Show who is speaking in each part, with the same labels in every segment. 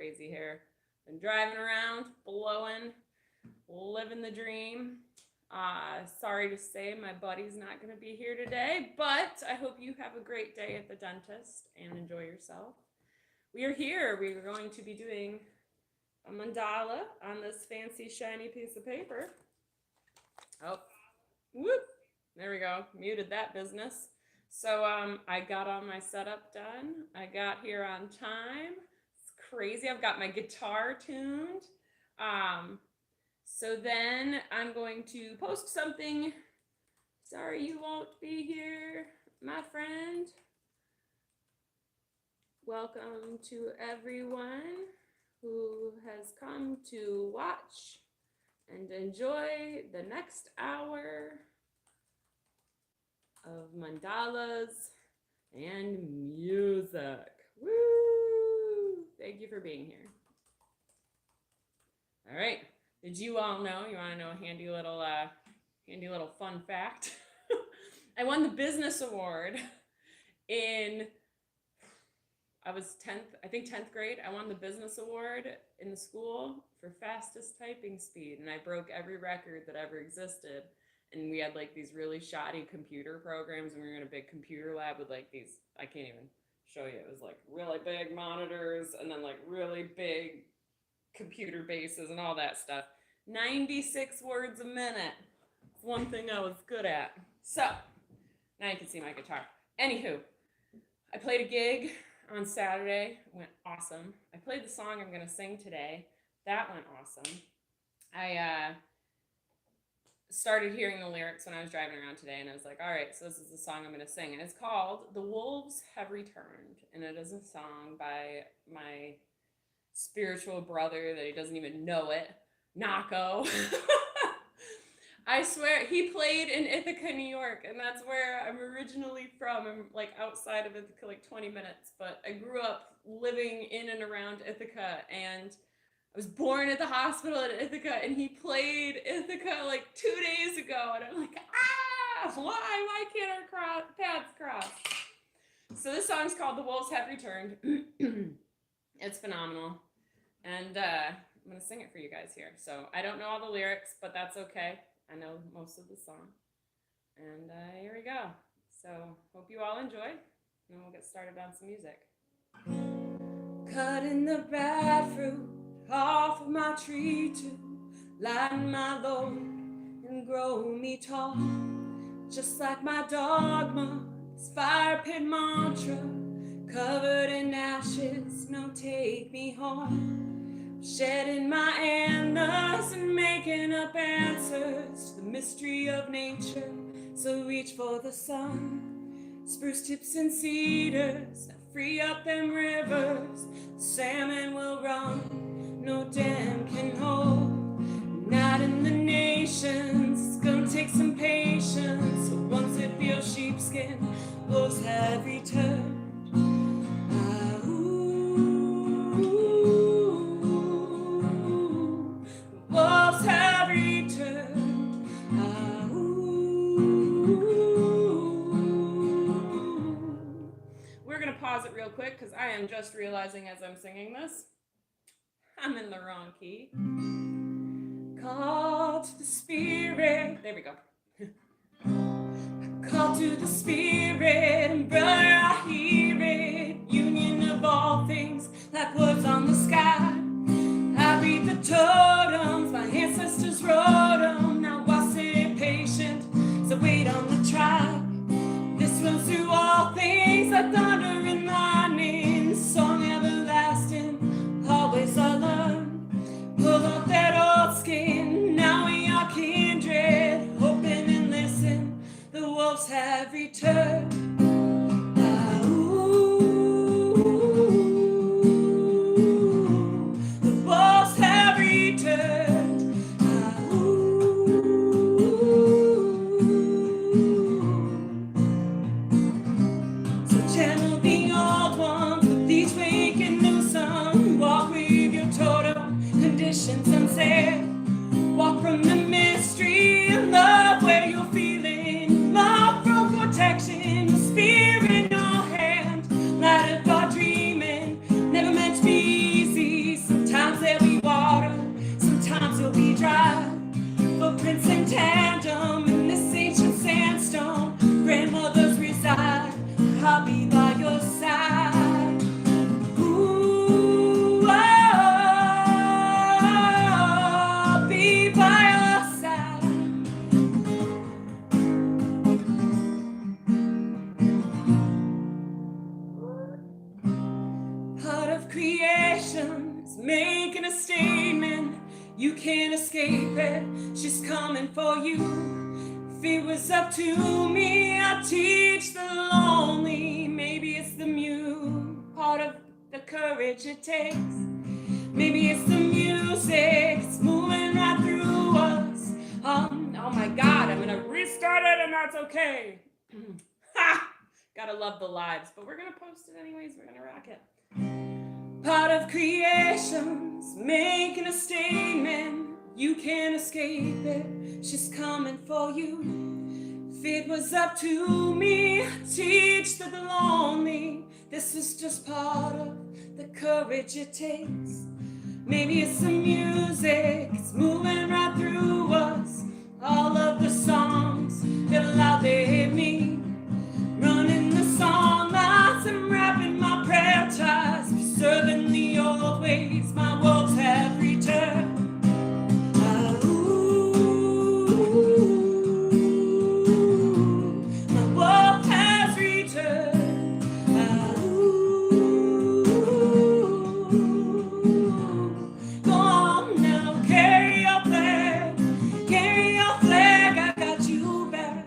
Speaker 1: crazy hair. Been driving around, blowing, living the dream. Sorry to say my buddy's not going to be here today, but I hope you have a great day at the dentist and enjoy yourself. We are here. We are going to be doing a mandala on this fancy shiny piece of paper. Oh, whoop. There we go. Muted that business. So I got all my setup done. I got here on time. It's crazy. I've got my guitar tuned. So then I'm going to post something. Sorry you won't be here, my friend. Welcome to everyone who has come to watch and enjoy the next hour of mandalas and music. Woo! Thank you for being here. All right. Did you all know? You want to know a handy little fun fact? I won the business award I was 10th grade. I won the business award in the school for fastest typing speed, and I broke every record that ever existed. And we had like these really shoddy computer programs, and we were in a big computer lab with like these, I can't even show you. It was like really big monitors and then like really big computer bases and all that stuff. 96 words a minute. It's one thing I was good at. So now you can see my guitar. Anywho, I played a gig on Saturday. It went awesome. I played the song I'm going to sing today. That went awesome. I started hearing the lyrics when I was driving around today, and I was like, all right, so this is the song I'm going to sing. And it's called The Wolves Have Returned. And it is a song by my spiritual brother that he doesn't even know it, Nako. I swear, he played in Ithaca, New York, and that's where I'm originally from. I'm like outside of Ithaca, like 20 minutes, but I grew up living in and around Ithaca, and I was born at the hospital at Ithaca, and he played Ithaca like 2 days ago, and I'm like, why can't our paths cross? So this song's called The Wolves Have Returned. It's phenomenal, and I'm going to sing it for you guys here. So I don't know all the lyrics, but that's okay. I know most of the song. And here we go. So hope you all enjoy, and we'll get started on some music. Cutting the bad fruit off of my tree to lighten my load and grow me tall. Just like my dogma's fire pit mantra, covered in ashes, no take me home. Shedding my antlers and making up answers to the mystery of nature. So reach for the sun. Spruce tips and cedars, now free up them rivers. The salmon will run, no dam can hold. Not in the nations, it's gonna take some patience. So once it feels sheepskin, wolves have returned. Wolves have returned. We're going to pause it real quick because I am just realizing as I'm singing this, I'm in the wrong key. Call to the spirit. There we go. Call to the spirit, and brother, I hear it. Union of all things, like words on the sky. I read the totems, my ancestors wrote them. Now I sit patient, so wait on the tribe. This runs through all things, like thunder and lightning. Song everlasting, always I learn. Pull up that old skin, now we are kindred. Open and listen, the wolves have returned. creation is making a statement. You can't escape it, she's coming for you. If it was up to me, I'd teach the lonely. Maybe it's the mute, part of the courage it takes. Maybe it's the music, it's moving right through us. Oh my God, I'm gonna restart it and that's okay. Ha! Gotta love the lives, but we're gonna post it anyways, we're gonna rock it. Part of creation's making a statement. You can't escape it, she's coming for you. If it was up to me, I'd teach to the lonely. This is just part of the courage it takes. Maybe it's the music, it's moving right through us. All of the songs that loudly hit me. Running the song lines and rapping my prayer ties. Preserving the old ways, my wolves have returned. My wolf has returned. Go on now, carry your flag. Carry your flag, I got you back.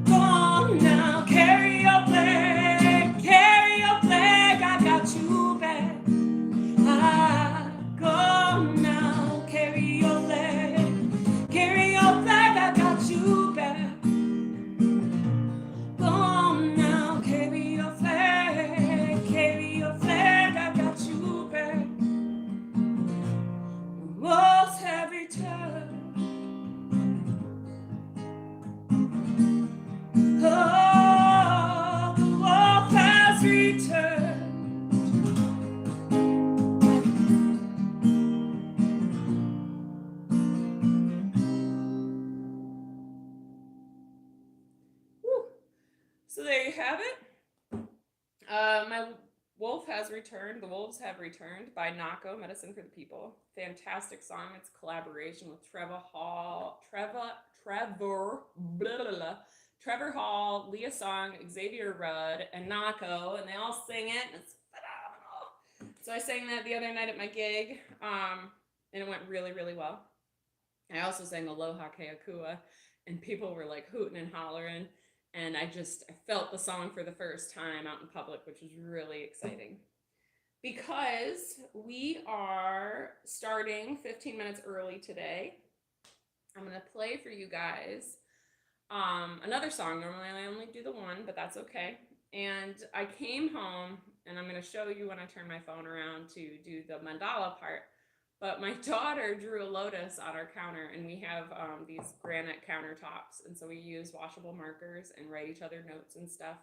Speaker 1: Go on now, carry your flag. Carry your flag, I got you back. Go on now, carry your flag. Carry your flag, I got you back. Go on now, carry your flag. Carry your flag, I got you back. The wolves have returned. Oh, the wolf has returned. Woo. So there you have it. My wolf has returned. The wolves have returned by Nako, Medicine for the People. Fantastic song. It's a collaboration with Trevor Hall, Leah Song, Xavier Rudd, and Nako, and they all sing it, and it's phenomenal. So I sang that the other night at my gig, and it went really, really well. I also sang Aloha Keakua, and people were like hooting and hollering, and I felt the song for the first time out in public, which was really exciting. Because we are starting 15 minutes early today, I'm going to play for you guys another song. Normally I only do the one, but that's okay. And I came home, and I'm going to show you when I turn my phone around to do the mandala part. But my daughter drew a lotus on our counter, and we have these granite countertops. And so we use washable markers and write each other notes and stuff.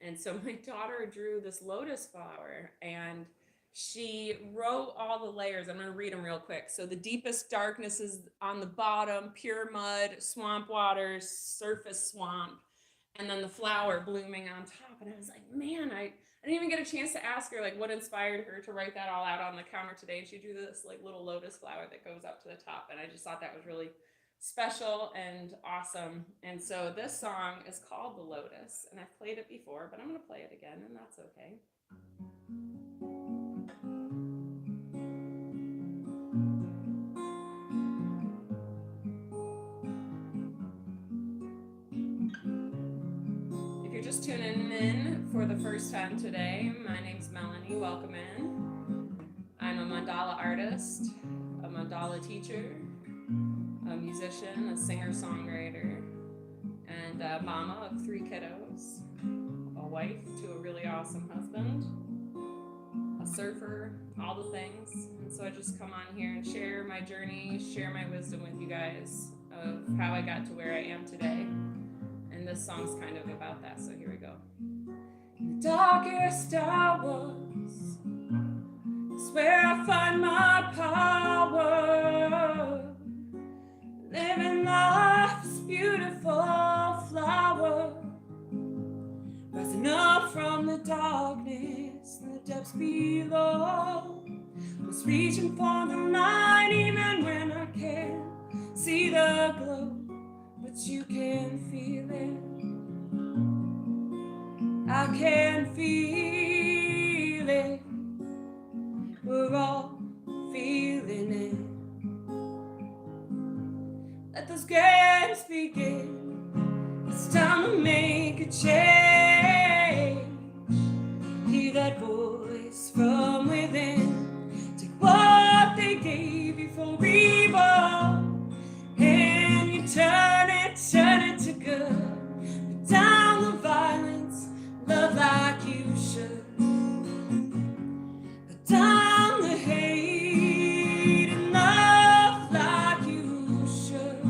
Speaker 1: And so my daughter drew this lotus flower, and she wrote all the layers. I'm going to read them real quick. So the deepest darkness is on the bottom, pure mud, swamp waters, surface swamp, and then the flower blooming on top. And I was like, man, I didn't even get a chance to ask her like what inspired her to write that all out on the counter today. And she drew this like little lotus flower that goes up to the top. And I just thought that was really special and awesome. And so this song is called The Lotus, and I've played it before, but I'm going to play it again, and that's okay. If you're just tuning in for the first time today, my name's Melanie. Welcome in. I'm a mandala artist, a mandala teacher, a musician, a singer-songwriter, and a mama of 3 kiddos, a wife to a really awesome husband, a surfer, all the things. And so I just come on here and share my journey, share my wisdom with you guys of how I got to where I am today. And this song's kind of about that, so here we go. In the darkest hours is where I find my power. Living life's beautiful flower, rising up from the darkness and the depths below. Was reaching for the light even when I can't see the glow, but you can feel it. I can feel change. Hear that voice from within. Take what they gave you for evil, and you turn it to good. Put down the violence, love like you should. Put down the hate and love like you should.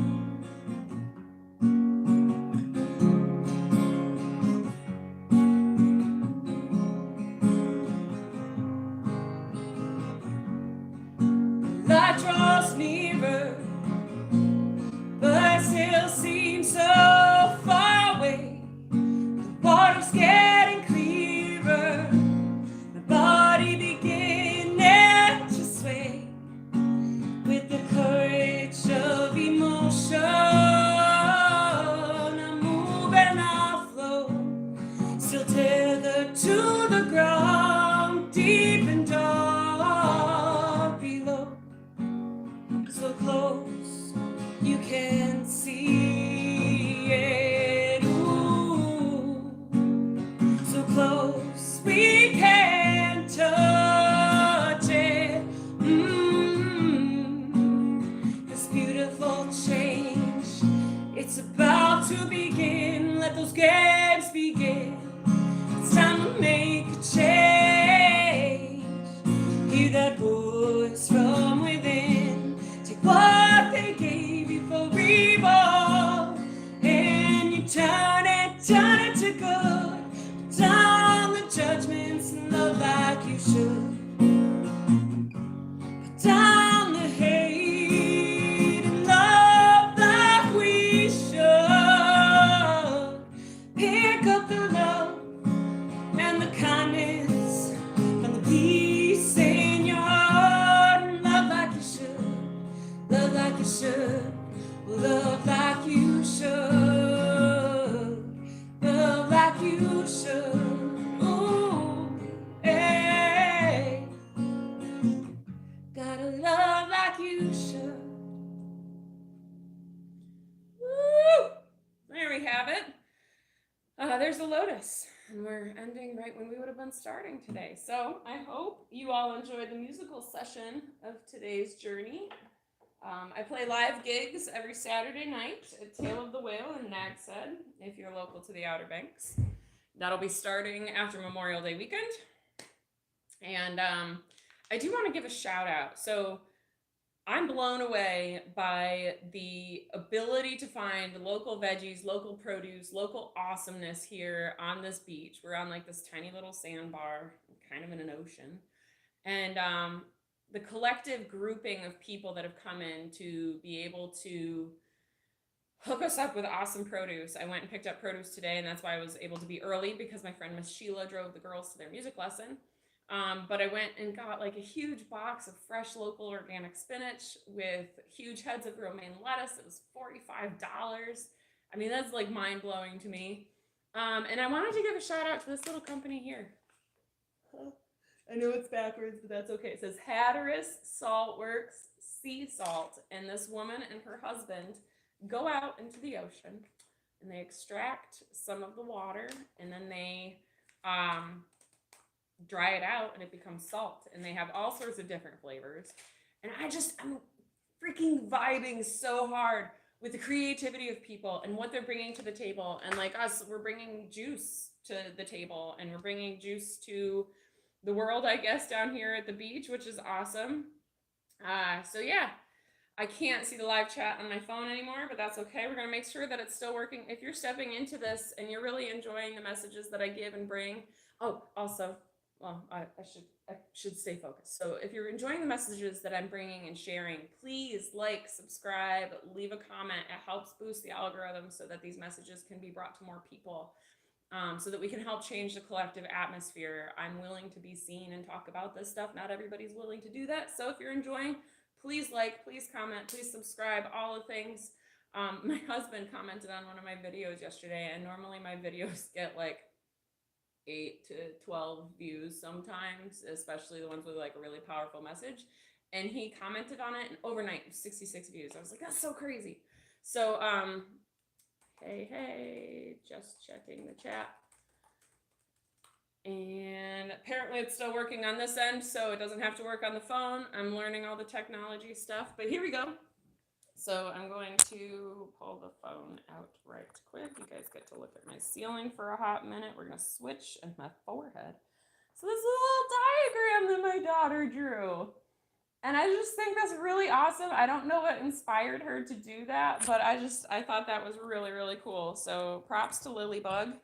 Speaker 1: Light draws nearer, but still seems so far away. The water's getting clearer, my body beginning to sway with the courage of emotion. I'm moving, I flow, still tethered to the ground, deep and dark below. So close you can see it. Ooh. So close we can touch it. This beautiful change, it's about to begin. Let those games begin. It's time to make a change. Hear that voice from within. Take what they gave you for evil, and you turn it to good. Put down the judgments and love like you should. Put down the hate and love like we should. Pick up the love and the kindness and the peace in your heart, and love like you should. Love like you should. Love like you should. Love like you should. Ooh, hey. Gotta love like you should. Woo! There we have it. There's the lotus, and we're ending right when we would have been starting today. So I hope you all enjoyed the musical session of today's journey. I play live gigs every Saturday night at Tail of the Whale in Nags Head, if you're local to the Outer Banks. That'll be starting after Memorial Day weekend. And I do want to give a shout out. So I'm blown away by the ability to find local veggies, local produce, local awesomeness here on this beach. We're on like this tiny little sandbar, kind of in an ocean. And the collective grouping of people that have come in to be able to hook us up with awesome produce. I went and picked up produce today, and that's why I was able to be early, because my friend Miss Sheila drove the girls to their music lesson. But I went and got like a huge box of fresh local organic spinach with huge heads of romaine lettuce. It was $45. I mean, that's like mind-blowing to me. And I wanted to give a shout out to this little company here. I know it's backwards, but that's okay. It says Hatteras Saltworks Sea Salt, and this woman and her husband go out into the ocean and they extract some of the water, and then they dry it out and it becomes salt, and they have all sorts of different flavors. And I'm freaking vibing so hard with the creativity of people and what they're bringing to the table. And like us, we're bringing juice to the table, and we're bringing juice to the world, I guess, down here at the beach, which is awesome. So yeah, I can't see the live chat on my phone anymore, but that's okay. We're going to make sure that it's still working. If you're stepping into this and you're really enjoying the messages that I give and bring, also, well, I should stay focused. So if you're enjoying the messages that I'm bringing and sharing, please like, subscribe, leave a comment. It helps boost the algorithm so that these messages can be brought to more people. So that we can help change the collective atmosphere. I'm willing to be seen and talk about this stuff. Not everybody's willing to do that. So if you're enjoying, please like, please comment, please subscribe, all the things. My husband commented on one of my videos yesterday, and normally my videos get like 8 to 12 views sometimes, especially the ones with like a really powerful message. And he commented on it, and overnight 66 views. I was like, that's so crazy. So Hey, just checking the chat. And apparently it's still working on this end, so it doesn't have to work on the phone. I'm learning all the technology stuff, but here we go. So I'm going to pull the phone out right quick. You guys get to look at my ceiling for a hot minute. We're going to switch and my forehead. So this is a little diagram that my daughter drew. And I just think that's really awesome. I don't know what inspired her to do that, but I thought that was really, really cool. So props to Lilybug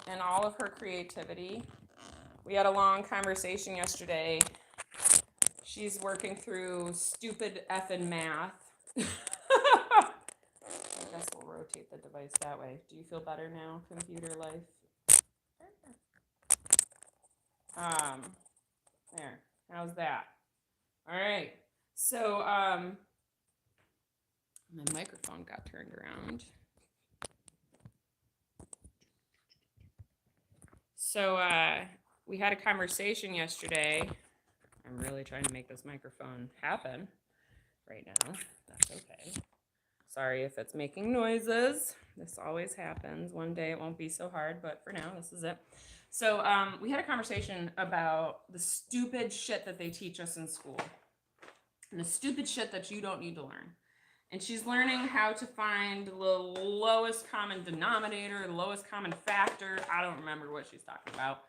Speaker 1: and all of her creativity. We had a long conversation yesterday. She's working through stupid effing math. I guess we'll rotate the device that way. Do you feel better now, computer life? There. How's that? All right. So, my microphone got turned around. So, we had a conversation yesterday. I'm really trying to make this microphone happen right now. That's okay. Sorry if it's making noises. This always happens. One day it won't be so hard, but for now, this is it. So, we had a conversation about the stupid shit that they teach us in school. And the stupid shit that you don't need to learn. And she's learning how to find the lowest common denominator, the lowest common factor. I don't remember what she's talking about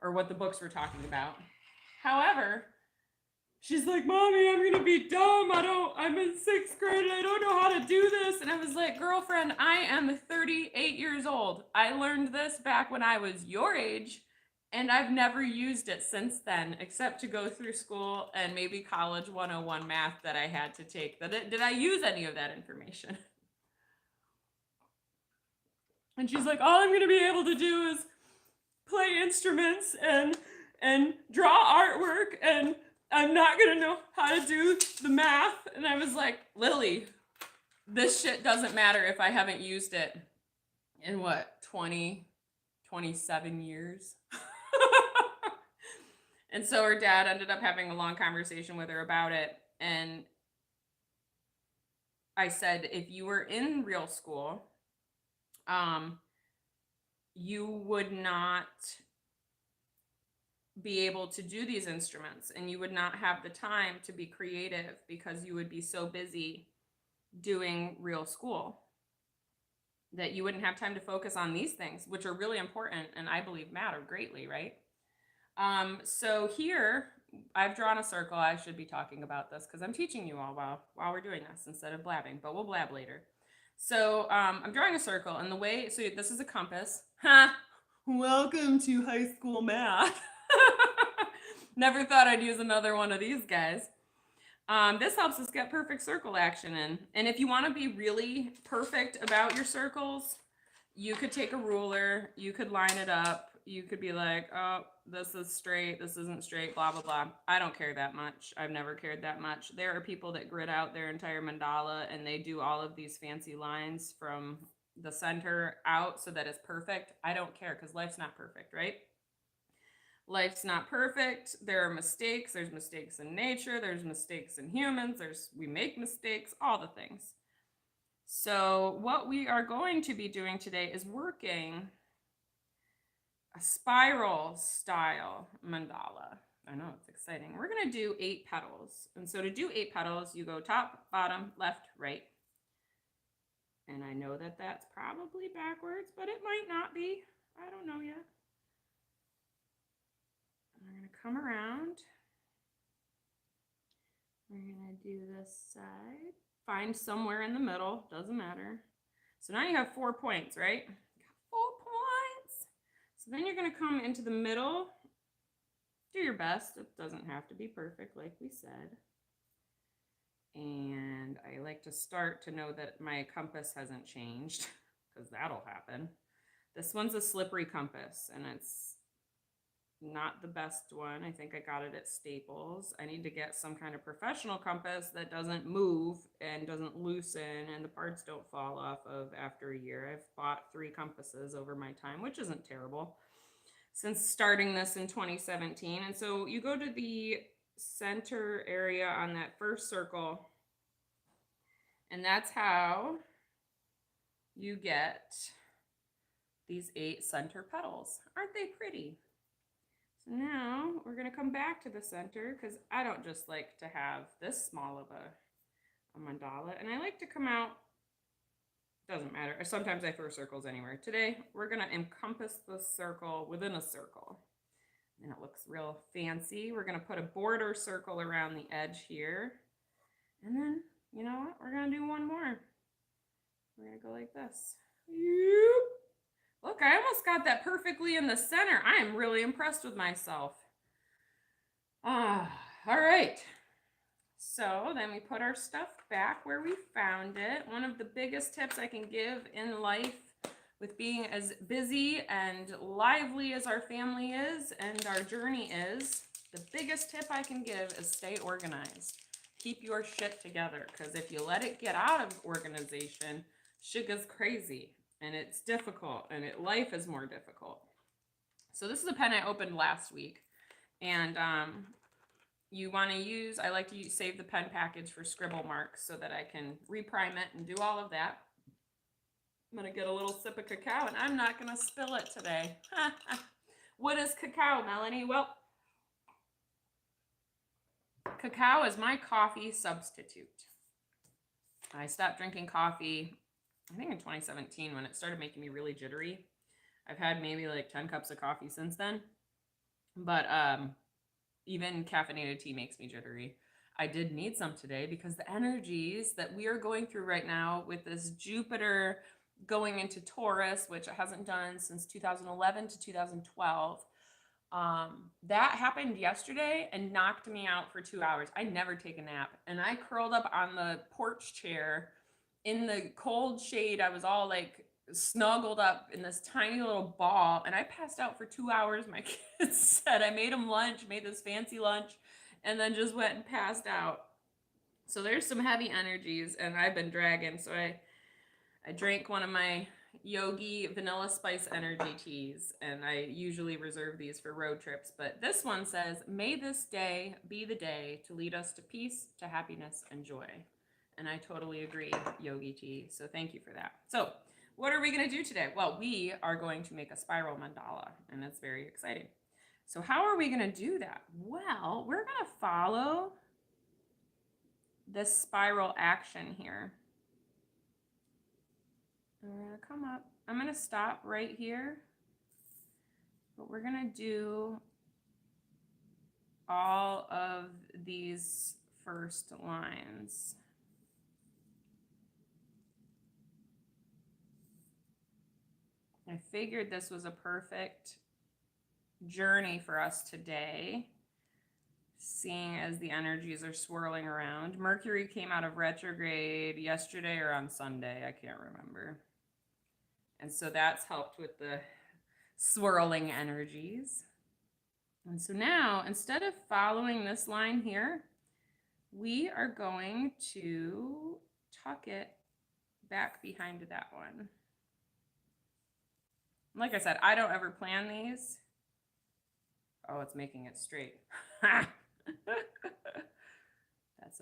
Speaker 1: or what the books were talking about. However, she's like, Mommy, I'm going to be dumb. I'm in 6th grade and I don't know how to do this. And I was like, girlfriend, I am 38 years old. I learned this back when I was your age. And I've never used it since then, except to go through school and maybe college 101 math that I had to take. Did I use any of that information? And she's like, all I'm going to be able to do is play instruments and draw artwork, and I'm not going to know how to do the math. And I was like, Lily, this shit doesn't matter if I haven't used it in 27 years? And so her dad ended up having a long conversation with her about it. And I said, if you were in real school, you would not be able to do these instruments, and you would not have the time to be creative because you would be so busy doing real school that you wouldn't have time to focus on these things, which are really important and I believe matter greatly, right? So here I've drawn a circle. I should be talking about this because I'm teaching you all while we're doing this instead of blabbing, but we'll blab later. So I'm drawing a circle, and so this is a compass. Welcome to high school math. Never thought I'd use another one of these guys. This helps us get perfect circle action in. And if you want to be really perfect about your circles, you could take a ruler, you could line it up, you could be like, oh, this is straight, this isn't straight, blah, blah, blah. I don't care that much. I've never cared that much. There are people that grid out their entire mandala and they do all of these fancy lines from the center out so that it's perfect. I don't care because life's not perfect, right? Life's not perfect. There are mistakes. There's mistakes in nature. There's mistakes in humans. We make mistakes, all the things. So what we are going to be doing today is working a spiral style mandala. I know, it's exciting. We're going to do 8 petals. And so to do 8 petals, you go top, bottom, left, right. And I know that that's probably backwards, but it might not be. I don't know yet. We're going to come around. We're going to do this side. Find somewhere in the middle, doesn't matter. So now you have 4 points, right? 4 points. So then you're going to come into the middle. Do your best. It doesn't have to be perfect, like we said. And I like to start to know that my compass hasn't changed, because that'll happen. This one's a slippery compass, and it's not the best one. I think I got it at Staples. I need to get some kind of professional compass that doesn't move and doesn't loosen and the parts don't fall off of after a year. I've bought 3 compasses over my time, which isn't terrible, since starting this in 2017. And so you go to the center area on that first circle, and that's how you get these 8 center petals. Aren't they pretty? So now we're going to come back to the center because I don't just like to have this small of a mandala. And I like to come out, doesn't matter. Sometimes I throw circles anywhere. Today, we're going to encompass the circle within a circle. And it looks real fancy. We're going to put a border circle around the edge here. And then, you know what? We're going to do one more. We're going to go like this. Look, I almost got that perfectly in the center. I am really impressed with myself. All right. So then we put our stuff back where we found it. One of the biggest tips I can give in life with being as busy and lively as our family is and our journey is, the biggest tip I can give is stay organized. Keep your shit together, because if you let it get out of organization, shit goes crazy and it's difficult and life is more difficult. So this is a pen I opened last week, and you want to use, I like to save the pen package for scribble marks so that I can reprime it and do all of that. I'm going to get a little sip of cacao, and I'm not going to spill it today. What is cacao, Melanie? Well, cacao is my coffee substitute. I stopped drinking coffee, I think in 2017, when it started making me really jittery. I've had maybe like 10 cups of coffee since then. But even caffeinated tea makes me jittery. I did need some today because the energies that we are going through right now with this Jupiter going into Taurus, which it hasn't done since 2011 to 2012, that happened yesterday and knocked me out for 2 hours. I never take a nap, and I curled up on the porch chair in the cold shade. I was all like snuggled up in this tiny little ball, and I passed out for 2 hours. My kids said I made them lunch, made this fancy lunch, and then just went and passed out. So there's some heavy energies, and I've been dragging. So I drank one of my Yogi vanilla spice energy teas, and I usually reserve these for road trips, but this one says, may this day be the day to lead us to peace, to happiness, and joy. And I totally agree, Yogi tea. So thank you for that. So what are we going to do today? Well, we are going to make a spiral mandala, and it's very exciting. So how are we going to do that? Well, we're going to follow this spiral action here. And we're going to come up. I'm going to stop right here, but we're going to do all of these first lines. I figured this was a perfect journey for us today, seeing as the energies are swirling around. Mercury came out of retrograde yesterday or on Sunday, I can't remember. And so that's helped with the swirling energies. And so now, instead of following this line here, we are going to tuck it back behind that one. Like I said, I don't ever plan these. Oh, it's making it straight. That's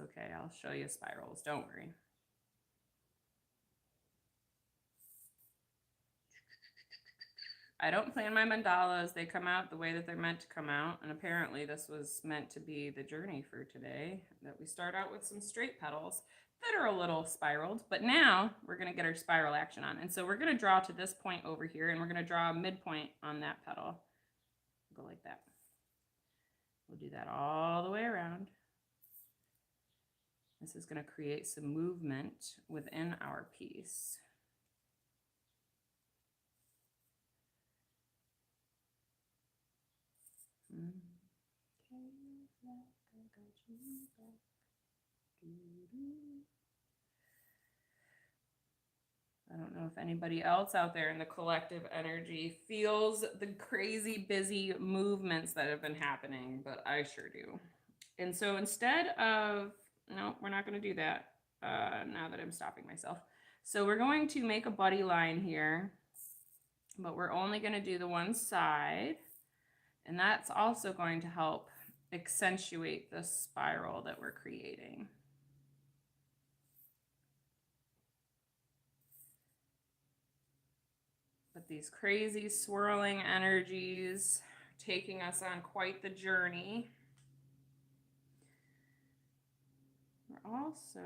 Speaker 1: okay. I'll show you spirals. Don't worry. I don't plan my mandalas. They come out the way that they're meant to come out. And apparently this was meant to be the journey for today, that we start out with some straight petals that are a little spiraled. But now we're going to get our spiral action on. And so we're going to draw to this point over here, and we're going to draw a midpoint on that petal. Go like that. We'll do that all the way around. This is going to create some movement within our piece. I don't know if anybody else out there in the collective energy feels the crazy busy movements that have been happening, but I sure do. And so instead of, no, we're not going to do that now that I'm stopping myself. So we're going to make a buddy line here, but we're only going to do the one side. And that's also going to help accentuate the spiral that we're creating. these crazy swirling energies taking us on quite the journey. We're also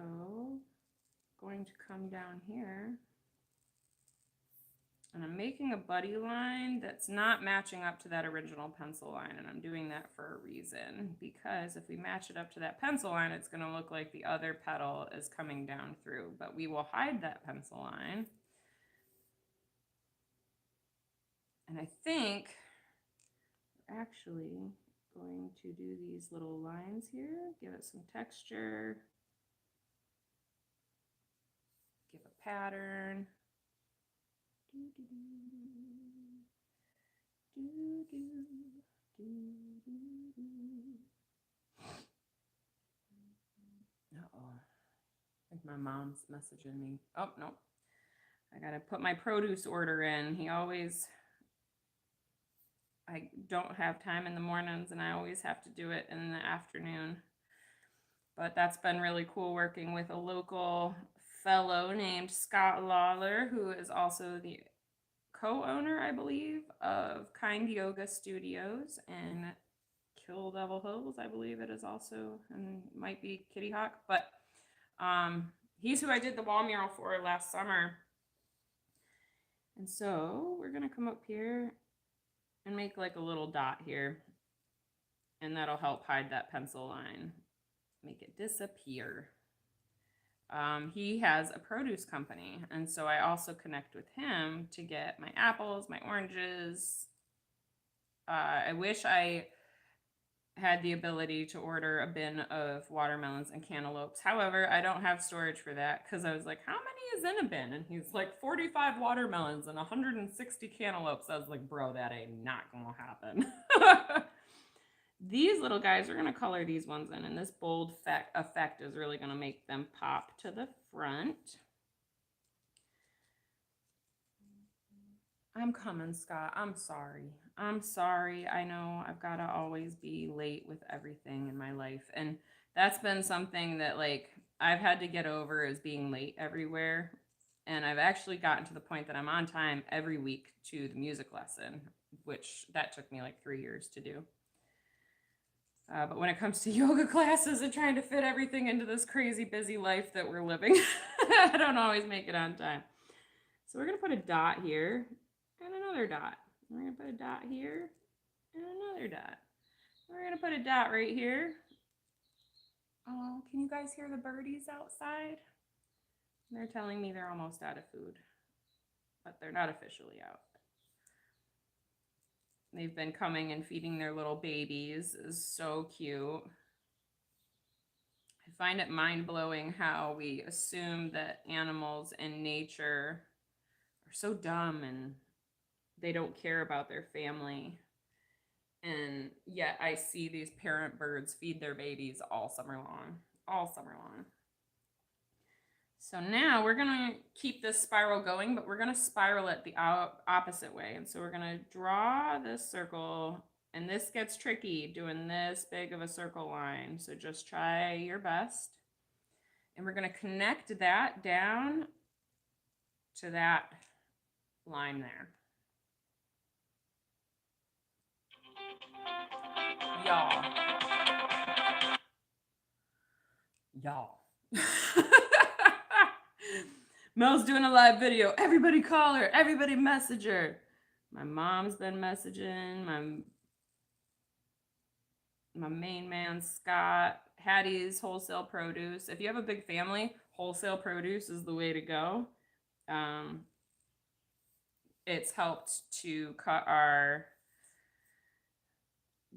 Speaker 1: going to come down here, and I'm making a buddy line that's not matching up to that original pencil line, and I'm doing that for a reason, because if we match it up to that pencil line, it's going to look like the other petal is coming down through, but we will hide that pencil line. And I think we're actually going to do these little lines here, give it some texture, give a pattern. Uh-oh. I think my mom's messaging me. Oh, no. I gotta put my produce order in. I don't have time in the mornings, and I always have to do it in the afternoon. But that's been really cool working with a local fellow named Scott Lawler, who is also the co-owner, I believe, of Kind Yoga Studios in Kill Devil Hills, I believe it is also, and might be Kitty Hawk, but he's who I did the wall mural for last summer. And so we're gonna come up here and make like a little dot here, and that'll help hide that pencil line, make it disappear. He has a produce company, and so I also connect with him to get my apples, my oranges. I wish I had the ability to order a bin of watermelons and cantaloupes. However, I don't have storage for that, because I was like, how many is in a bin? And he's like, 45 watermelons and 160 cantaloupes. I was like, bro, that ain't not gonna happen. These little guys, are going to color these ones in, and this bold effect is really going to make them pop to the front. I'm coming, Scott. I'm sorry. I know I've got to always be late with everything in my life. And that's been something that, like, I've had to get over, is being late everywhere. And I've actually gotten to the point that I'm on time every week to the music lesson, which that took me like 3 years to do. But when it comes to yoga classes and trying to fit everything into this crazy busy life that we're living, I don't always make it on time. So we're going to put a dot here and another dot. We're going to put a dot here and another dot. We're going to put a dot right here. Oh, can you guys hear the birdies outside? They're telling me they're almost out of food, but they're not officially out. They've been coming and feeding their little babies. It's so cute. I find it mind-blowing how we assume that animals in nature are so dumb and they don't care about their family. And yet I see these parent birds feed their babies all summer long. All summer long. So now we're going to keep this spiral going, but we're going to spiral it the opposite way. And so we're going to draw this circle, and this gets tricky doing this big of a circle line. So just try your best. And we're going to connect that down to that line there. Y'all. Mel's doing a live video. Everybody call her. Everybody message her. My mom's been messaging. My main man, Scott. Hattie's wholesale produce. If you have a big family, wholesale produce is the way to go. It's helped to cut our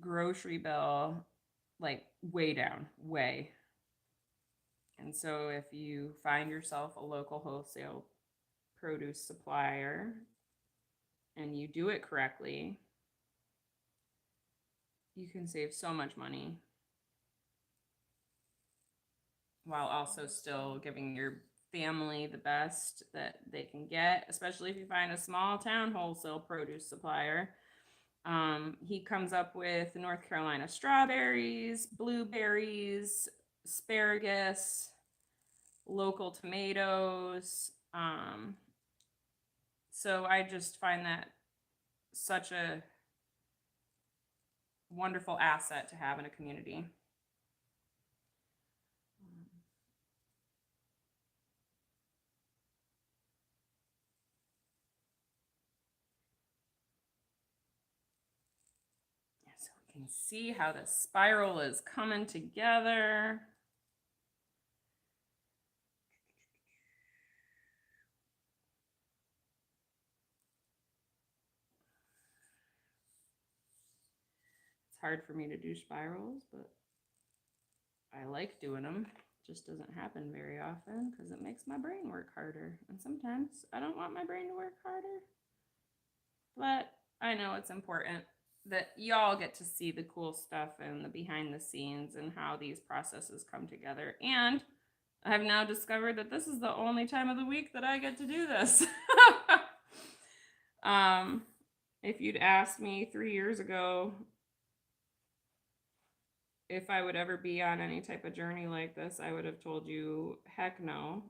Speaker 1: grocery bill like way down, way. And so if you find yourself a local wholesale produce supplier and you do it correctly, you can save so much money while also still giving your family the best that they can get, especially if you find a small town wholesale produce supplier. He comes up with North Carolina strawberries, blueberries, asparagus, local tomatoes, So I just find that such a wonderful asset to have in a community. So we can see how the spiral is coming together. It's hard for me to do spirals, but I like doing them. It just doesn't happen very often because it makes my brain work harder. And sometimes I don't want my brain to work harder. But I know it's important that y'all get to see the cool stuff and the behind the scenes and how these processes come together. And I have now discovered that this is the only time of the week that I get to do this. If you'd asked me 3 years ago if I would ever be on any type of journey like this, I would have told you, heck no.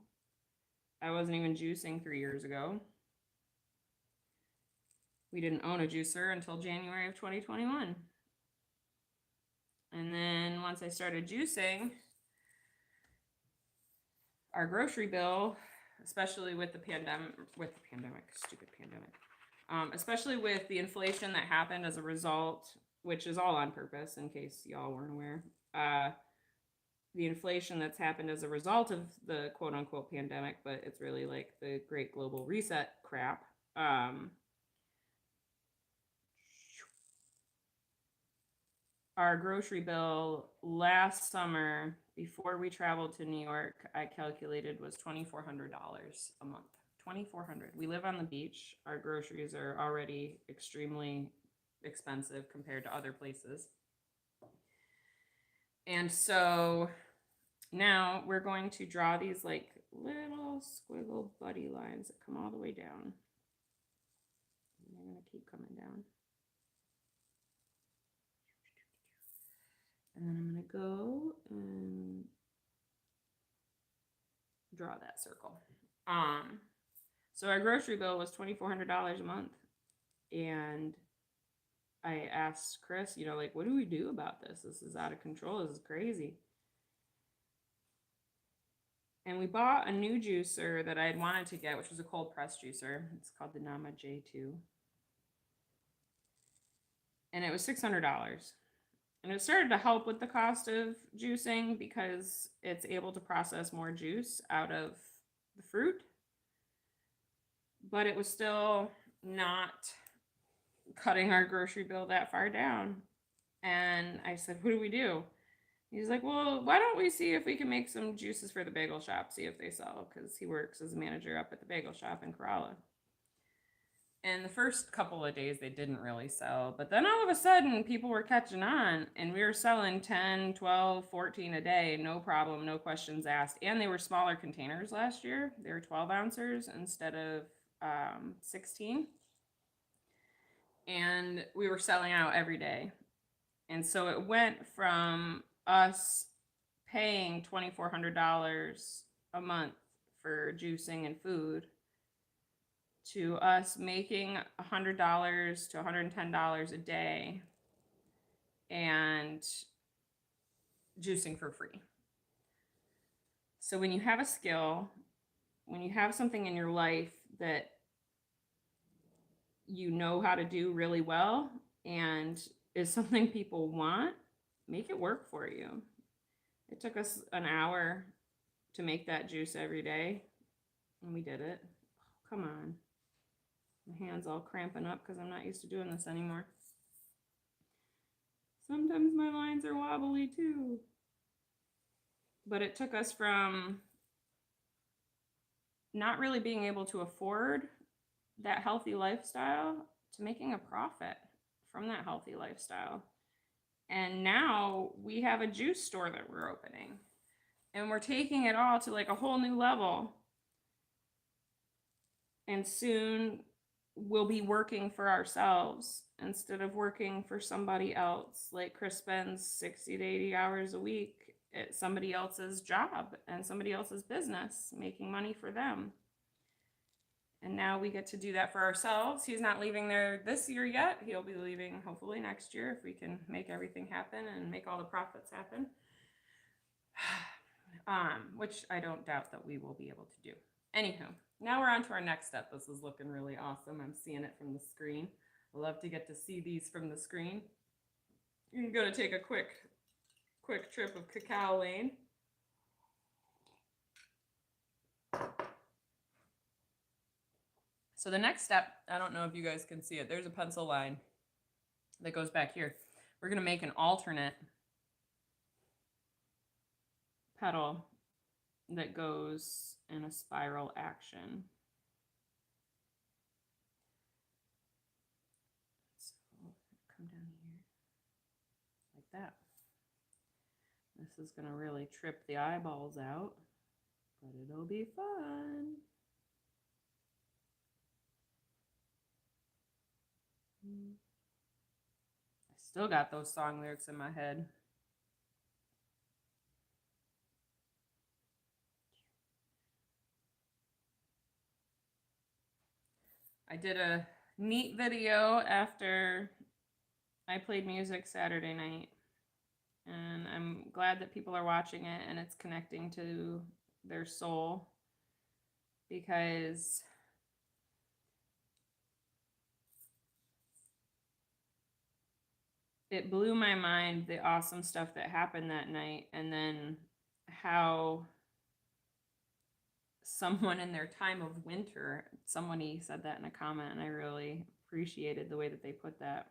Speaker 1: I wasn't even juicing 3 years ago. We didn't own a juicer until January of 2021. And then once I started juicing, our grocery bill, especially with the pandemic, stupid pandemic, especially with the inflation that happened as a result, which is all on purpose in case y'all weren't aware, the inflation that's happened as a result of the quote unquote pandemic, but it's really like the great global reset crap. Our grocery bill last summer, before we traveled to New York, I calculated was $2,400 a month. $2,400. We live on the beach. Our groceries are already extremely expensive compared to other places. And so now we're going to draw these like little squiggle buddy lines that come all the way down. And they're going to keep coming down. And then I'm going to go and draw that circle. So our grocery bill was $2,400 a month. And I asked Chris, like, what do we do about this? This is out of control. This is crazy. And we bought a new juicer that I had wanted to get, which was a cold press juicer. It's called the Namaste J2. And it was $600. And it started to help with the cost of juicing because it's able to process more juice out of the fruit. But it was still not cutting our grocery bill that far down. And I said, what do we do? He's like, well, why don't we see if we can make some juices for the bagel shop, see if they sell, because he works as a manager up at the bagel shop in Kerala. And the first couple of days they didn't really sell, but then all of a sudden people were catching on and we were selling 10, 12, 14 a day, no problem, no questions asked. And they were smaller containers last year. They were 12 ounces instead of 16. And we were selling out every day. And so it went from us paying $2,400 a month for juicing and food to us making $100 to $110 a day and juicing for free. So when you have a skill, when you have something in your life that you know how to do really well and is something people want, make it work for you. It took us an hour to make that juice every day, and we did it. Oh, come on. My hand's all cramping up because I'm not used to doing this anymore. Sometimes my lines are wobbly too. But it took us from not really being able to afford that healthy lifestyle to making a profit from that healthy lifestyle. And now we have a juice store that we're opening. And we're taking it all to like a whole new level. And soon we'll be working for ourselves instead of working for somebody else. Like Chris spends 60 to 80 hours a week at somebody else's job and somebody else's business, making money for them. And now we get to do that for ourselves. He's not leaving there this year yet. He'll be leaving hopefully next year if we can make everything happen and make all the profits happen. Which I don't doubt that we will be able to do. Anywho, now we're on to our next step. This is looking really awesome. I'm seeing it from the screen. I love to get to see these from the screen. You're going to take a quick trip of Cacao Lane. So the next step, I don't know if you guys can see it. There's a pencil line that goes back here. We're going to make an alternate petal that goes in a spiral action. So come down here like that. This is going to really trip the eyeballs out, but it'll be fun. I still got those song lyrics in my head. I did a neat video after I played music Saturday night, and I'm glad that people are watching it and it's connecting to their soul, because it blew my mind, the awesome stuff that happened that night, and then how someone in their time of winter, somebody said that in a comment, and I really appreciated the way that they put that.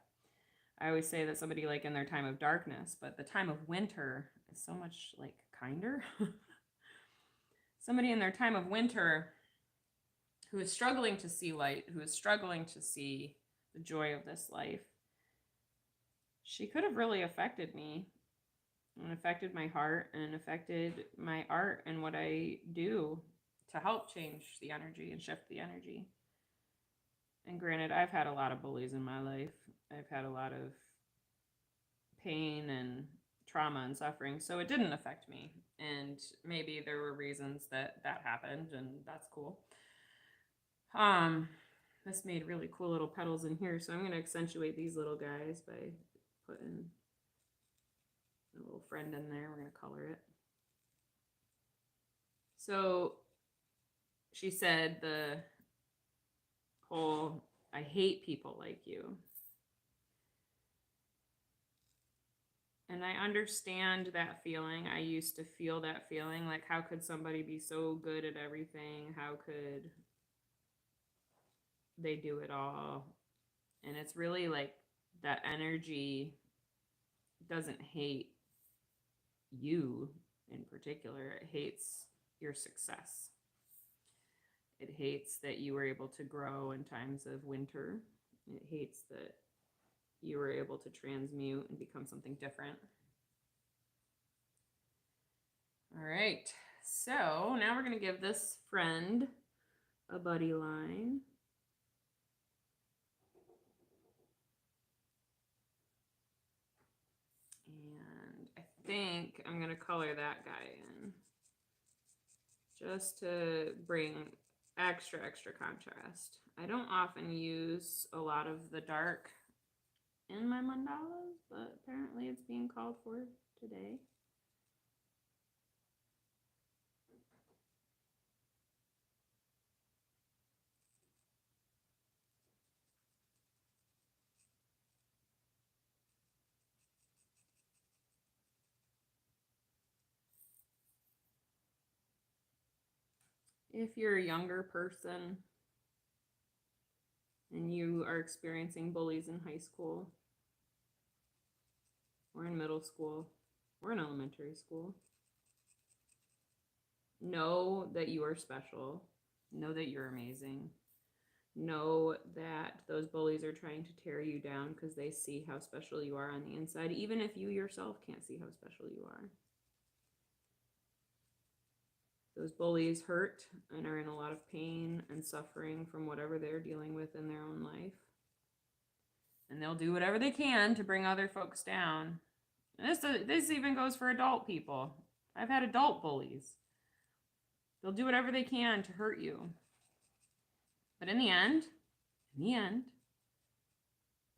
Speaker 1: I always say that somebody like in their time of darkness, but the time of winter is so much like kinder. Somebody in their time of winter who is struggling to see light, who is struggling to see the joy of this life. She could have really affected me and affected my heart and affected my art and what I do to help change the energy and shift the energy. And granted, I've had a lot of bullies in my life. I've had a lot of pain and trauma and suffering, so it didn't affect me. And maybe there were reasons that happened, and that's cool. This made really cool little petals in here, so I'm going to accentuate these little guys by putting a little friend in there. We're going to color it. So she said the whole, I hate people like you. And I understand that feeling. I used to feel that feeling, like how could somebody be so good at everything? How could they do it all? And it's really like that energy doesn't hate you in particular. It hates your success. It hates that you were able to grow in times of winter. It hates that you were able to transmute and become something different. All right, so now we're going to give this friend a buddy line. And I think I'm going to color that guy in just to bring extra contrast. I don't often use a lot of the dark in my mandalas, but apparently it's being called for today. If you're a younger person and you are experiencing bullies in high school or in middle school or in elementary school, know that you are special. Know that you're amazing. Know that those bullies are trying to tear you down because they see how special you are on the inside, even if you yourself can't see how special you are. Those bullies hurt and are in a lot of pain and suffering from whatever they're dealing with in their own life. And they'll do whatever they can to bring other folks down. And this even goes for adult people. I've had adult bullies. They'll do whatever they can to hurt you. But in the end,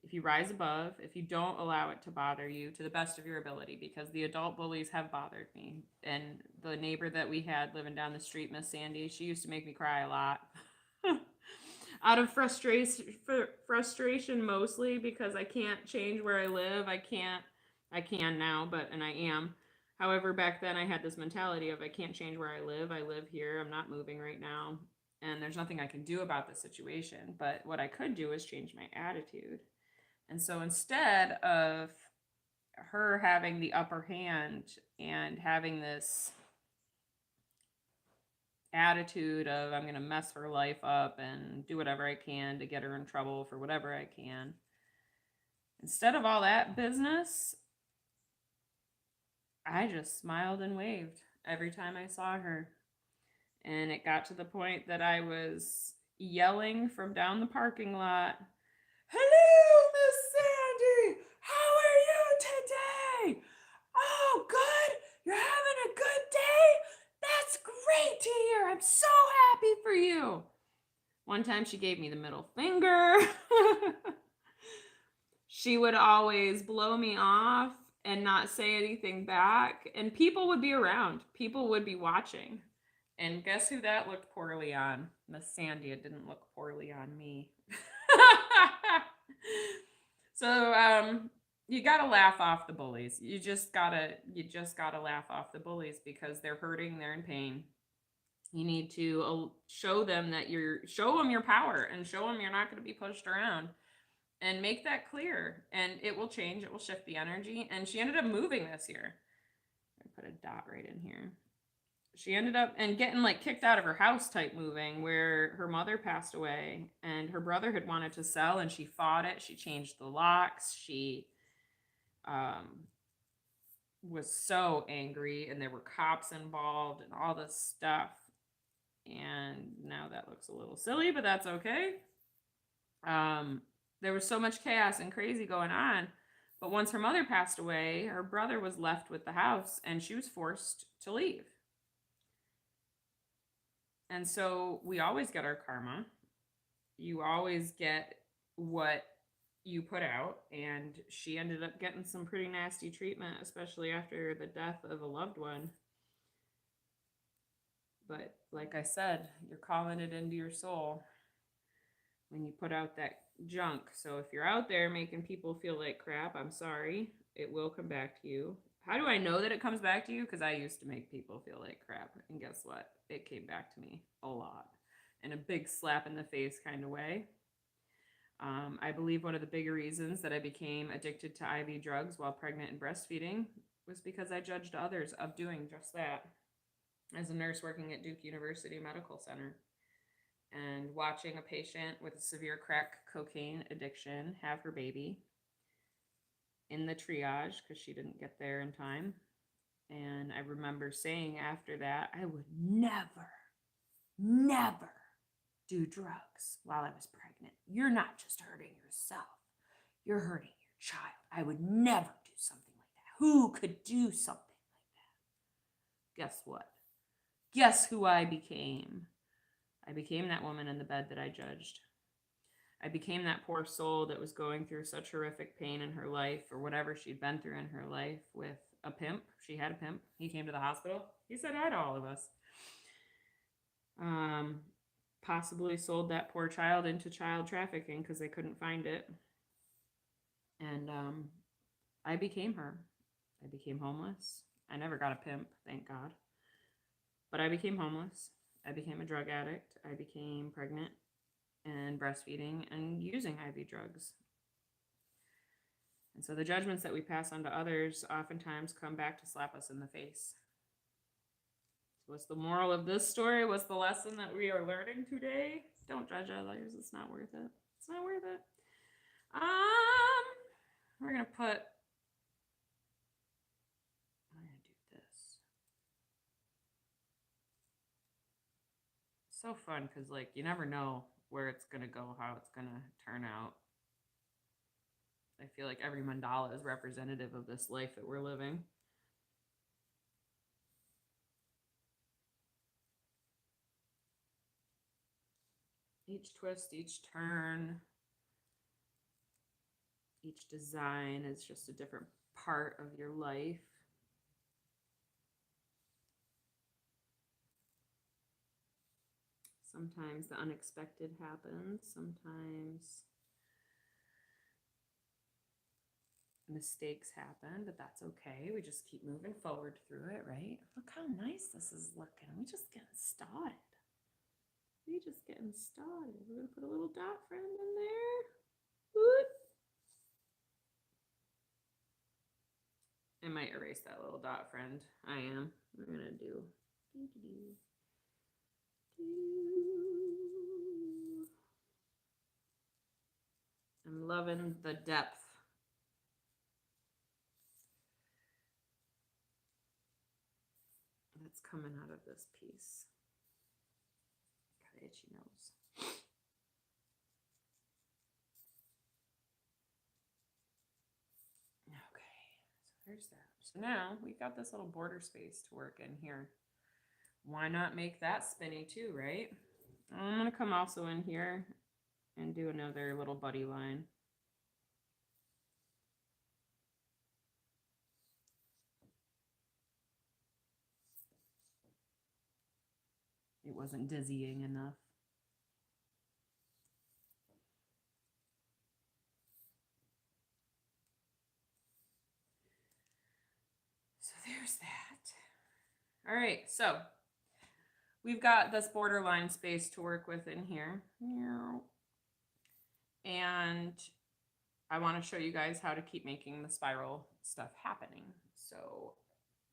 Speaker 1: if you rise above, if you don't allow it to bother you to the best of your ability, because the adult bullies have bothered me. And the neighbor that we had living down the street, Miss Sandy, she used to make me cry a lot. Out of frustration mostly, because I can't change where I live. I can now, and I am. However, back then I had this mentality of I can't change where I live. I live here. I'm not moving right now. And there's nothing I can do about the situation. But what I could do is change my attitude. And so instead of her having the upper hand and having this attitude of I'm going to mess her life up and do whatever I can to get her in trouble for whatever I can, instead of all that business, I just smiled and waved every time I saw her. And it got to the point that I was yelling from down the parking lot, "Hello, Miss Sandy! How are you today? Oh, good! You're having a good day? That's great to hear! I'm so happy for you!" One time she gave me the middle finger. She would always blow me off and not say anything back. And people would be around. People would be watching. And guess who that looked poorly on? Miss Sandy. It didn't look poorly on me. So you gotta laugh off the bullies. You just gotta laugh off the bullies because they're hurting, they're in pain. You need to show them your power and show them you're not going to be pushed around, and make that clear. And it will change. It will shift the energy. And she ended up moving this year. I put a dot right in here. She ended up getting like kicked out of her house type moving, where her mother passed away and her brother had wanted to sell, and she fought it. She changed the locks. She was so angry, and there were cops involved and all this stuff. And now that looks a little silly, but that's okay. There was so much chaos and crazy going on. But once her mother passed away, her brother was left with the house, and she was forced to leave. And so we always get our karma. You always get what you put out. And she ended up getting some pretty nasty treatment, especially after the death of a loved one. But like I said, you're calling it into your soul when you put out that junk. So if you're out there making people feel like crap, I'm sorry. It will come back to you. How do I know that it comes back to you? Because I used to make people feel like crap. And guess what? It came back to me a lot. In a big slap in the face kind of way. I believe one of the bigger reasons that I became addicted to IV drugs while pregnant and breastfeeding was because I judged others of doing just that. As a nurse working at Duke University Medical Center and watching a patient with a severe crack cocaine addiction have her baby in the triage because she didn't get there in time. And I remember saying after that, I would never do drugs while I was pregnant. You're not just hurting yourself, you're hurting your child. I would never do something like that. Who could do something like that? Guess what? Guess who I became? I became that woman in the bed that I judged. I became that poor soul that was going through such horrific pain in her life, or whatever she'd been through in her life, with a pimp. She had a pimp. He came to the hospital. He said hi to all of us. Possibly sold that poor child into child trafficking because they couldn't find it. And I became her. I became homeless. I never got a pimp, thank God. But I became homeless. I became a drug addict. I became pregnant and breastfeeding and using IV drugs. And so the judgments that we pass on to others oftentimes come back to slap us in the face. So what's the moral of this story? What's the lesson that we are learning today? Don't judge others. It's not worth it. It's not worth it. We're going to put... I'm going to do this. So fun because, like, you never know where it's going to go, how it's going to turn out. I feel like every mandala is representative of this life that we're living. Each twist, each turn, each design is just a different part of your life. Sometimes the unexpected happens. Sometimes mistakes happen, but that's okay. We just keep moving forward through it, right? Look how nice this is looking. We just getting started. We just getting started. We're gonna put a little dot friend in there. Whoop. I might erase that little dot friend. I am. We're gonna do. I'm loving the depth. That's coming out of this piece. Got an itchy nose. Okay, so there's that. So now we've got this little border space to work in here. Why not make that spinny too, right? I'm gonna come also in here and do another little buddy line. It wasn't dizzying enough. So there's that. All right, so we've got this borderline space to work with in here. And I want to show you guys how to keep making the spiral stuff happening. So,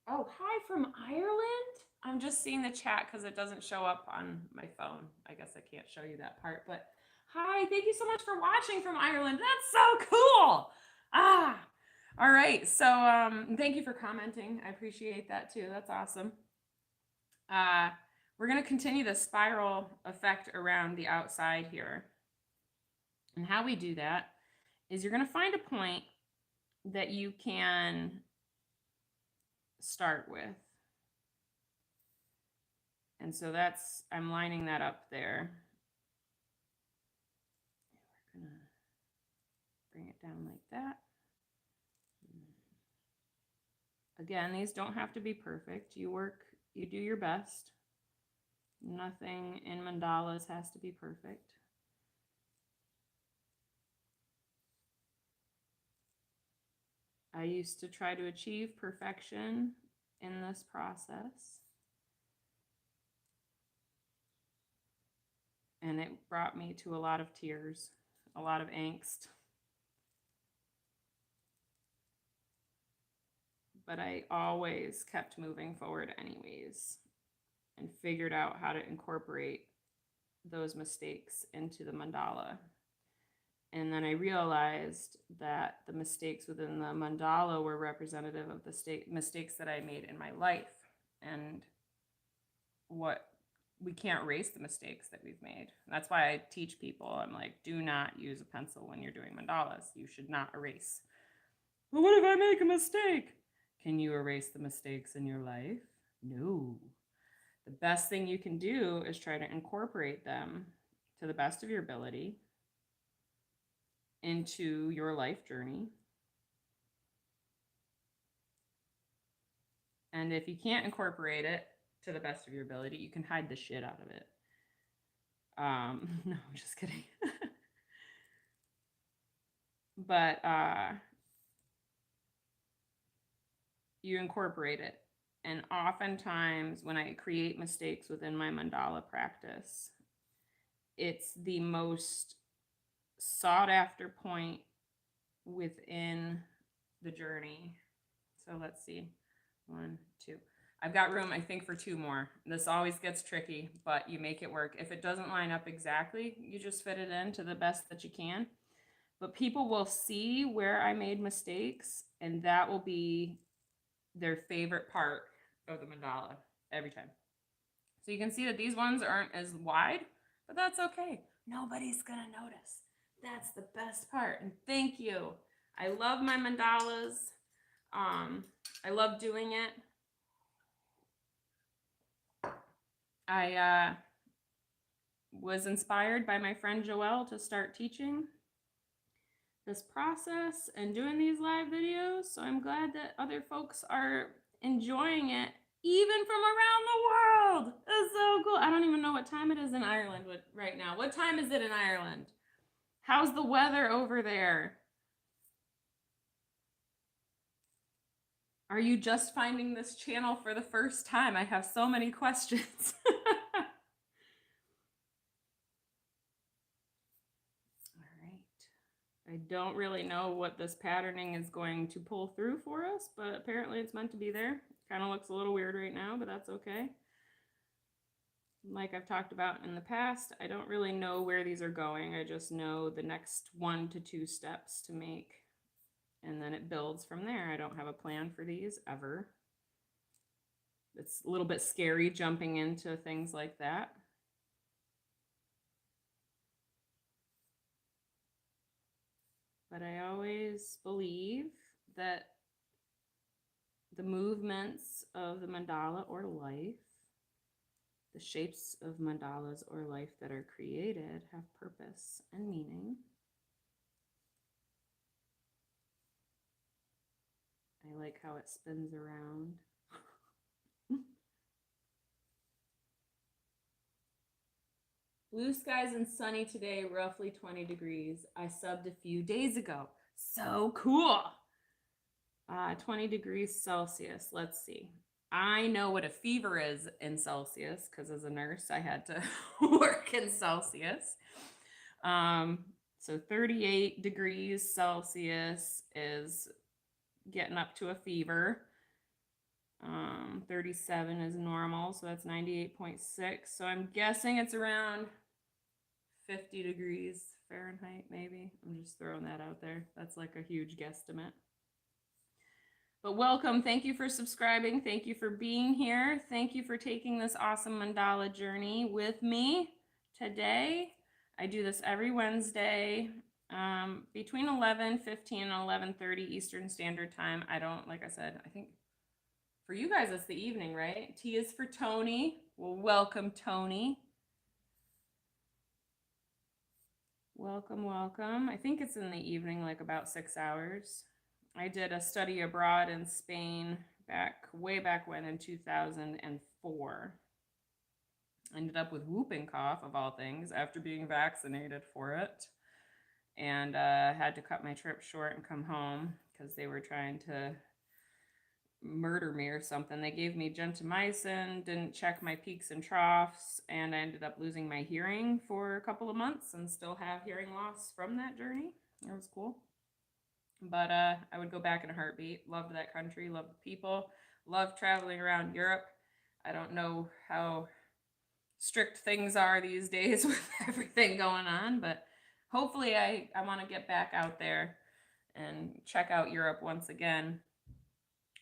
Speaker 1: oh, hi from Ireland. I'm just seeing the chat because it doesn't show up on my phone. I guess I can't show you that part, but hi, thank you so much for watching from Ireland. That's so cool. All right. So thank you for commenting. I appreciate that too. That's awesome. We're going to continue the spiral effect around the outside here. And how we do that is you're going to find a point that you can start with. And so that's, I'm lining that up there. We're going to bring it down like that. Again, these don't have to be perfect. You do your best. Nothing in mandalas has to be perfect. I used to try to achieve perfection in this process. And it brought me to a lot of tears, a lot of angst. But I always kept moving forward anyways and figured out how to incorporate those mistakes into the mandala. And then I realized that the mistakes within the mandala were representative of the mistakes that I made in my life. And we can't erase the mistakes that we've made. That's why I teach people, I'm like, do not use a pencil when you're doing mandalas. You should not erase. But what if I make a mistake? Can you erase the mistakes in your life? No. The best thing you can do is try to incorporate them to the best of your ability into your life journey. And if you can't incorporate it to the best of your ability, you can hide the shit out of it. No, I'm just kidding. But you incorporate it. And oftentimes when I create mistakes within my mandala practice, it's the most sought after point within the journey. So let's see, 1, 2. I've got room, I think, for 2 more. This always gets tricky, but you make it work. If it doesn't line up exactly, you just fit it in to the best that you can. But people will see where I made mistakes, and that will be their favorite part of the mandala every time. So you can see that these ones aren't as wide, but that's okay. Nobody's gonna notice. That's the best part. And thank you. I love my mandalas. I love doing it. was inspired by my friend Joelle to start teaching this process and doing these live videos. So I'm glad that other folks are enjoying it, even from around the world. That's so cool. I don't even know what time it is in Ireland right now. What time is it in Ireland? How's the weather over there? Are you just finding this channel for the first time? I have so many questions. All right. I don't really know what this patterning is going to pull through for us, but apparently it's meant to be there. Kind of looks a little weird right now, but that's okay. Like I've talked about in the past, I don't really know where these are going. I just know the next 1 to 2 steps to make, and then it builds from there. I don't have a plan for these ever. It's a little bit scary jumping into things like that. But I always believe that the movements of the mandala or life, the shapes of mandalas or life that are created, have purpose and meaning. I like how it spins around. Blue skies and sunny today, roughly 20 degrees. I subbed a few days ago. So cool. 20 degrees Celsius. Let's see. I know what a fever is in Celsius because as a nurse, I had to work in Celsius. So 38 degrees Celsius is getting up to a fever. 37 is normal, so that's 98.6. So I'm guessing it's around 50 degrees Fahrenheit, maybe. I'm just throwing that out there. That's like a huge guesstimate. But welcome. Thank you for subscribing. Thank you for being here. Thank you for taking this awesome mandala journey with me today. I do this every Wednesday between 11:15 and 11:30 Eastern Standard Time. I don't, like I said, I think for you guys it's the evening, right? T is for Tony. Well, welcome, Tony. Welcome, welcome. I think it's in the evening, like about 6 hours. I did a study abroad in Spain way back when in 2004. Ended up with whooping cough of all things after being vaccinated for it, and had to cut my trip short and come home because they were trying to murder me or something. They gave me gentamicin, didn't check my peaks and troughs, and I ended up losing my hearing for a couple of months and still have hearing loss from that journey. It was cool. But I would go back in a heartbeat. Loved that country, loved the people, loved traveling around Europe. I don't know how strict things are these days with everything going on, but hopefully I want to get back out there and check out Europe once again.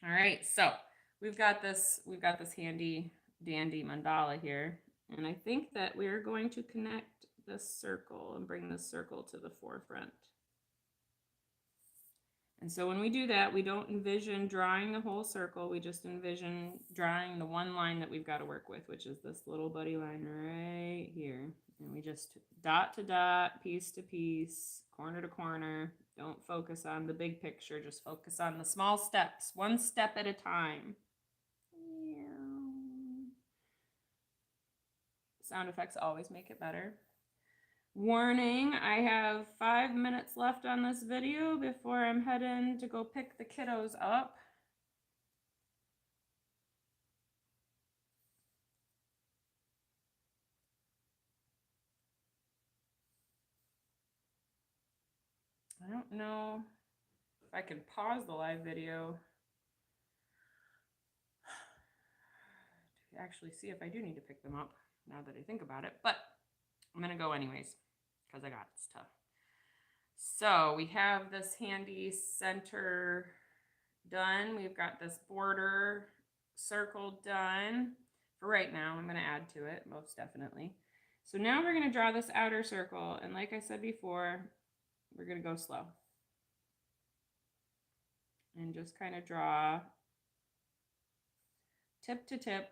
Speaker 1: All right, so we've got this handy dandy mandala here, and I think that we're going to connect this circle and bring this circle to the forefront. And so when we do that, we don't envision drawing the whole circle. We just envision drawing the one line that we've got to work with, which is this little buddy line right here. And we just dot to dot, piece to piece, corner to corner. Don't focus on the big picture. Just focus on the small steps, one step at a time. Sound effects always make it better. Warning, I have 5 minutes left on this video before I'm heading to go pick the kiddos up. I don't know if I can pause the live video to actually see if I do need to pick them up now that I think about it, but I'm gonna go anyways because I got stuff. So we have this handy center done. We've got this border circle done. For right now, I'm going to add to it, most definitely. So now we're going to draw this outer circle. And like I said before, we're going to go slow. And just kind of draw tip to tip,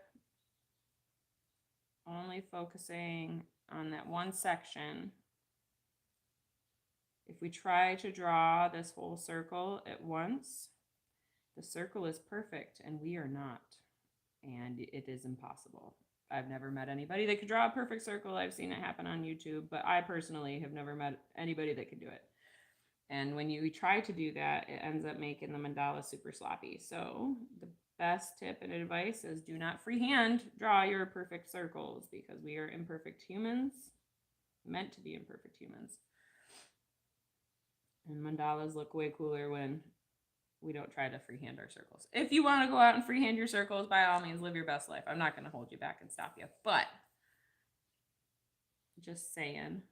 Speaker 1: only focusing on that one section, if we try to draw this whole circle at once, the circle is perfect and we are not. And it is impossible. I've never met anybody that could draw a perfect circle. I've seen it happen on YouTube, but I personally have never met anybody that could do it. And when you try to do that, it ends up making the mandala super sloppy. So the best tip and advice is do not freehand draw your perfect circles, because we are imperfect humans, meant to be imperfect humans. And mandalas look way cooler when we don't try to freehand our circles. If you want to go out and freehand your circles, by all means, live your best life. I'm not going to hold you back and stop you, but just saying.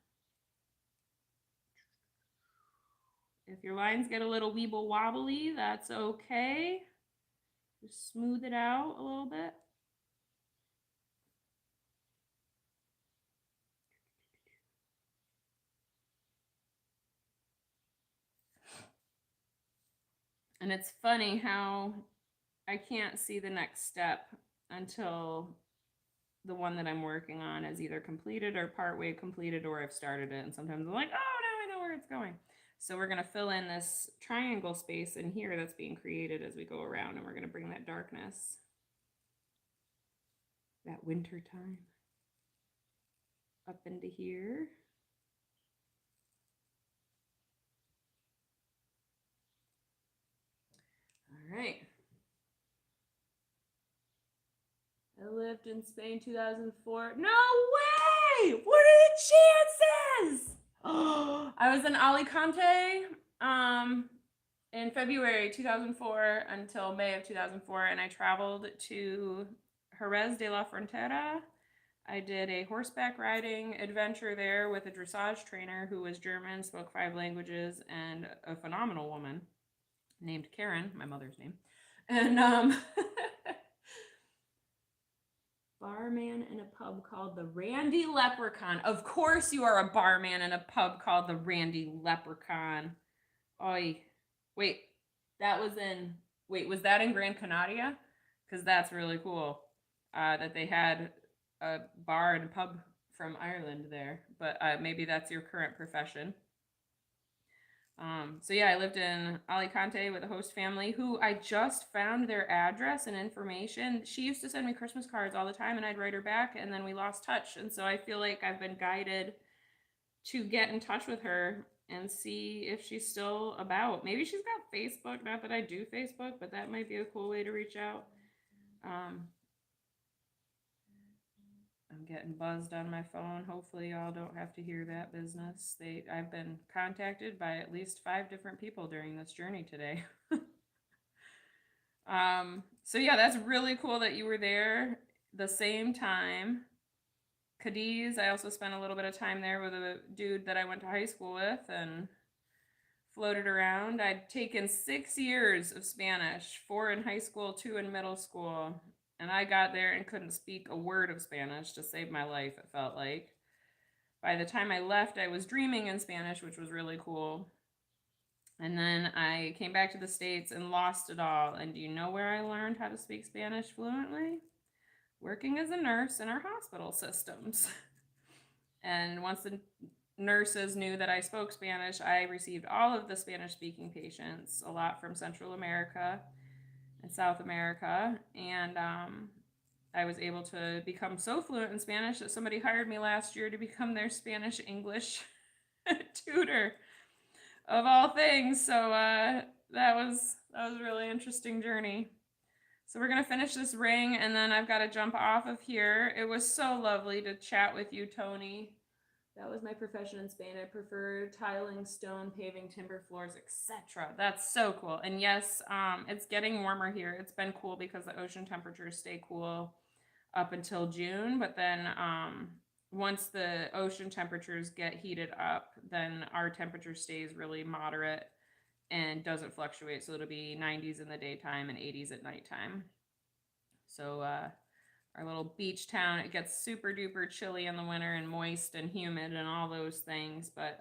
Speaker 1: If your lines get a little weeble wobbly, that's okay. Just smooth it out a little bit. And it's funny how I can't see the next step until the one that I'm working on is either completed or partway completed, or I've started it. And sometimes I'm like, oh, now I know where it's going. So we're going to fill in this triangle space in here that's being created as we go around, and we're going to bring that darkness, that winter time, up into here. All right. I lived in Spain 2004. No way! What are the chances? Oh, I was in Alicante in February 2004 until May of 2004, and I traveled to Jerez de la Frontera. I did a horseback riding adventure there with a dressage trainer who was German, spoke 5 languages, and a phenomenal woman named Karen, my mother's name. And barman in a pub called the Randy Leprechaun. Of course you are a barman in a pub called the Randy Leprechaun. Oi. Wait, was that in Gran Canaria? Because that's really cool. That they had a bar and pub from Ireland there. But maybe that's your current profession. So yeah, I lived in Alicante with a host family who I just found their address and information. She used to send me Christmas cards all the time, and I'd write her back, and then we lost touch. And so I feel like I've been guided to get in touch with her and see if she's still about. Maybe she's got Facebook. Not that I do Facebook, but that might be a cool way to reach out. I'm getting buzzed on my phone. Hopefully y'all don't have to hear that business. I've been contacted by at least 5 different people during this journey today. So yeah, that's really cool that you were there the same time. Cadiz, I also spent a little bit of time there with a dude that I went to high school with and floated around. I'd taken 6 years of Spanish, 4 in high school, 2 in middle school. And I got there and couldn't speak a word of Spanish to save my life, it felt like. By the time I left, I was dreaming in Spanish, which was really cool. And then I came back to the States and lost it all. And do you know where I learned how to speak Spanish fluently? Working as a nurse in our hospital systems. And once the nurses knew that I spoke Spanish, I received all of the Spanish-speaking patients, a lot from Central America and South America, and I was able to become so fluent in Spanish that somebody hired me last year to become their Spanish-English tutor, of all things. So that was a really interesting journey. So we're gonna finish this ring, and then I've got to jump off of here. It was so lovely to chat with you, Tony. That was my profession in Spain. I prefer tiling, stone, paving, timber floors, etc. That's so cool. And yes, it's getting warmer here. It's been cool because the ocean temperatures stay cool up until June. But then once the ocean temperatures get heated up, then our temperature stays really moderate and doesn't fluctuate. So it'll be 90s in the daytime and 80s at nighttime. So our little beach town, it gets super duper chilly in the winter and moist and humid and all those things, but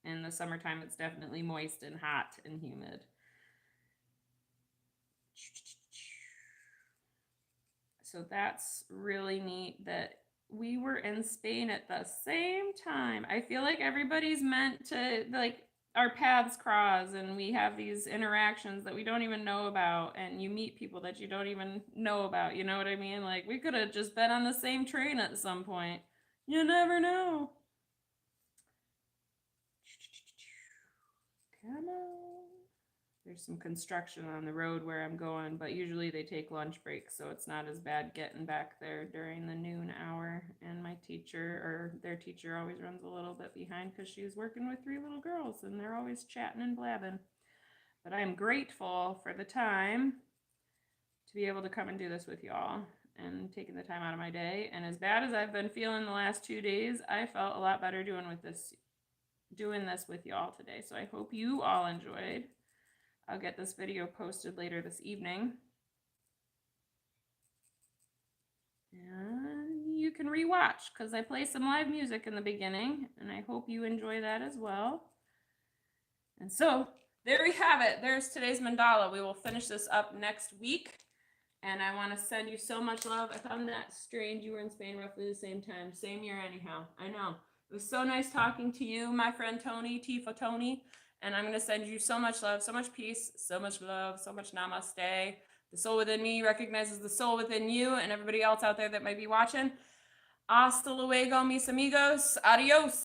Speaker 1: in the summertime it's definitely moist and hot and humid. So that's really neat that we were in Spain at the same time. I feel like everybody's meant to, like, our paths cross and we have these interactions that we don't even know about, and you meet people that you don't even know about. You know what I mean? Like, we could have just been on the same train at some point. You never know. Come on. There's some construction on the road where I'm going, but usually they take lunch breaks, so it's not as bad getting back there during the noon hour. And my teacher, or their teacher, always runs a little bit behind because she's working with 3 little girls and they're always chatting and blabbing. But I am grateful for the time to be able to come and do this with y'all and taking the time out of my day. And as bad as I've been feeling the last 2 days, I felt a lot better doing this with y'all today. So I hope you all enjoyed. I'll get this video posted later this evening. And you can rewatch because I play some live music in the beginning, and I hope you enjoy that as well. And so there we have it. There's today's mandala. We will finish this up next week. And I want to send you so much love. I found that strange. You were in Spain roughly the same time. Same year anyhow. I know. It was so nice talking to you, my friend Tony, Tifa Tony. And I'm going to send you so much love, so much peace, so much love, so much namaste. The soul within me recognizes the soul within you and everybody else out there that might be watching. Hasta luego, mis amigos. Adios.